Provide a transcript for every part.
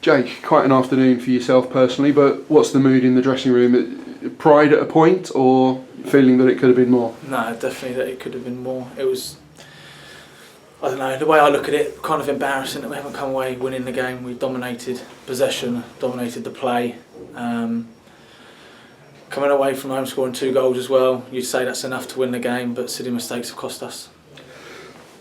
Jake, quite an afternoon for yourself personally, but what's the mood in the dressing room? Pride at a point, or feeling that it could have been more? No, definitely that it could have been more. It was, I don't know, the way I look at it, kind of embarrassing that we haven't come away winning the game. We dominated possession, dominated the play. Coming away from home scoring 2 goals as well, you'd say that's enough to win the game, but silly mistakes have cost us.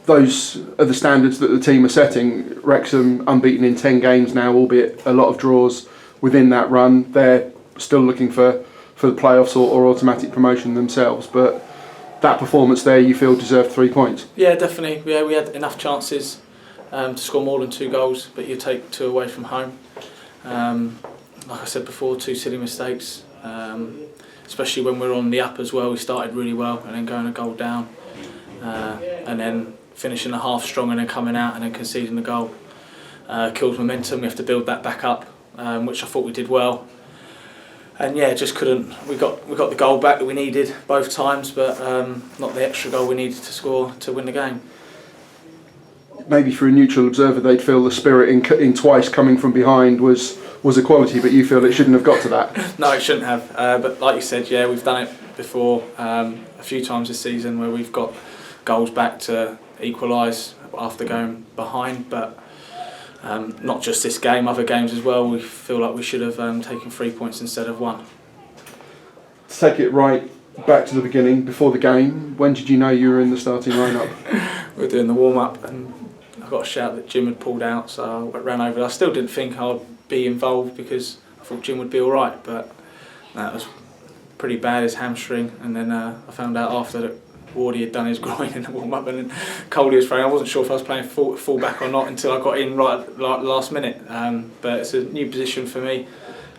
Those are the standards that the team are setting. Wrexham unbeaten in 10 games now, albeit a lot of draws within that run. They're still looking for the playoffs or automatic promotion themselves, but that performance there you feel deserved 3 points? Yeah, definitely. Yeah, we had enough chances to score more than 2 goals, but you take 2 away from home. Like I said before, 2 silly mistakes, especially when we're on the up as well. We started really well and then going a goal down, and then finishing the half strong and then coming out and then conceding the goal. Kills momentum. We have to build that back up, which I thought we did well. And yeah, just couldn't. We got the goal back that we needed both times, but not the extra goal we needed to score to win the game. Maybe for a neutral observer, they'd feel the spirit in twice coming from behind was a quality, but you feel it shouldn't have got to that. No, it shouldn't have. But like you said, yeah, we've done it before a few times this season where we've got goals back to equalise after going behind, but not just this game, other games as well. We feel like we should have taken 3 points instead of 1. To take it right back to the beginning, before the game, when did you know you were in the starting lineup? We were doing the warm-up and I got a shout that Jim had pulled out, so I ran over. I still didn't think I'd be involved because I thought Jim would be alright, but that was pretty bad, his hamstring, and then I found out after that Wardy had done his groin in the warm-up and then Coley was playing. I wasn't sure if I was playing full back or not until I got in right at the last minute, but it's a new position for me.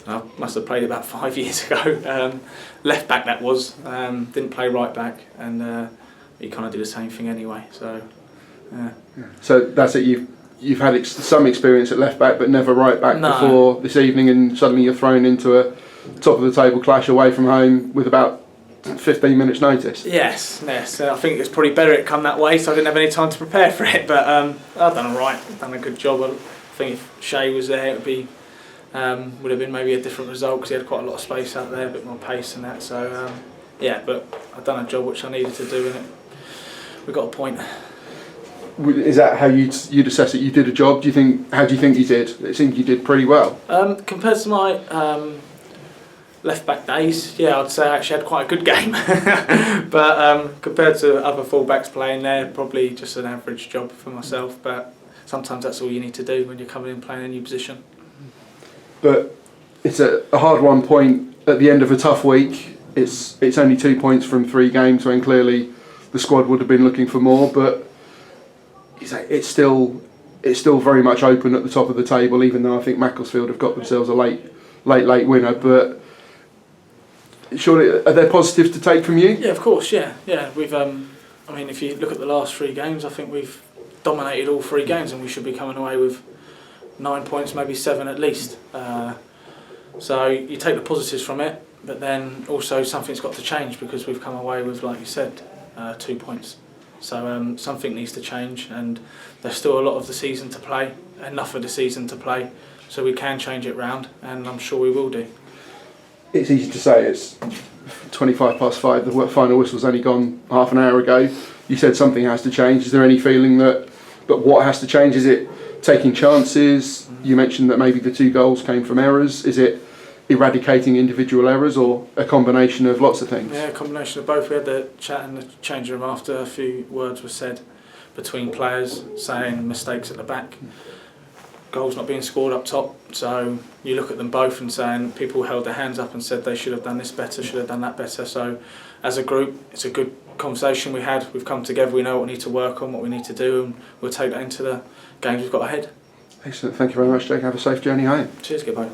I must have played it about 5 years ago. Left back that was, didn't play right back, and he kind of did the same thing anyway, so yeah. So that's it, you've had some experience at left back but never right back before this evening, and suddenly you're thrown into a top of the table clash away from home with about 15 minutes notice. Yes. I think it's probably better it come that way, so I didn't have any time to prepare for it. But I've done alright. I've done a good job. I think if Shay was there, it would have been maybe a different result because he had quite a lot of space out there, a bit more pace and that. So yeah, but I've done a job which I needed to do, and we got a point. Is that how you'd assess it? You did a job. How do you think you did? It seemed you did pretty well. Compared to my left back days, yeah, I'd say I actually had quite a good game. But compared to other full-backs playing there, probably just an average job for myself. But sometimes that's all you need to do when you're coming in playing a new position. But it's a hard-won point at the end of a tough week. It's only 2 points from 3 games when clearly the squad would have been looking for more. But it's still very much open at the top of the table, even though I think Macclesfield have got themselves a late winner. But surely, are there positives to take from you? Yeah, of course. Yeah. We've. I mean, if you look at the last 3 games, I think we've dominated all 3 games, and we should be coming away with 9 points, maybe 7 at least. So you take the positives from it, but then also something's got to change because we've come away with, like you said, 2 points. So something needs to change, and there's still a lot of the season to play, enough of the season to play, so we can change it round, and I'm sure we will do. It's easy to say, it's 5:25, the final whistle's only gone half an hour ago. You said something has to change. Is there any feeling that what has to change? Is it taking chances? You mentioned that maybe the 2 goals came from errors. Is it eradicating individual errors, or a combination of lots of things? Yeah, a combination of both. We had the chat in the change room after a few words were said between players, saying mistakes at the back, goals not being scored up top. So you look at them both and saying people held their hands up and said they should have done this better, should have done that better. So as a group, it's a good conversation we had. We've come together, we know what we need to work on, what we need to do, and we'll take that into the games we've got ahead. Excellent. Thank you very much, Jake. Have a safe journey home. Cheers, goodbye.